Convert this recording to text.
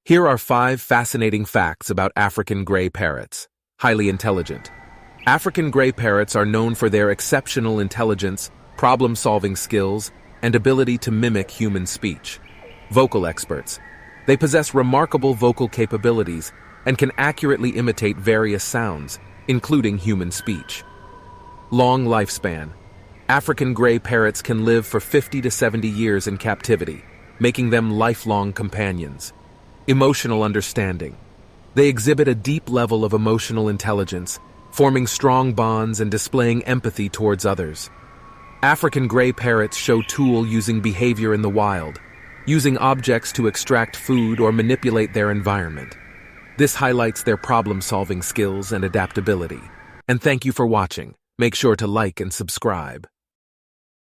Here are 5 fascinating facts about African gray parrots. Highly intelligent. African gray parrots are known for their exceptional intelligence, problem-solving skills, and ability to mimic human speech. Vocal experts. They possess remarkable vocal capabilities and can accurately imitate various sounds, including human speech. Long lifespan. African gray parrots can live for 50 to 70 years in captivity, making them lifelong companions. Emotional understanding. They exhibit a deep level of emotional intelligence, forming strong bonds and displaying empathy towards others. African gray parrots show tool using behavior in the wild, using objects to extract food or manipulate their environment. This highlights their problem-solving skills and adaptability. And thank you for watching. Make sure to like and subscribe.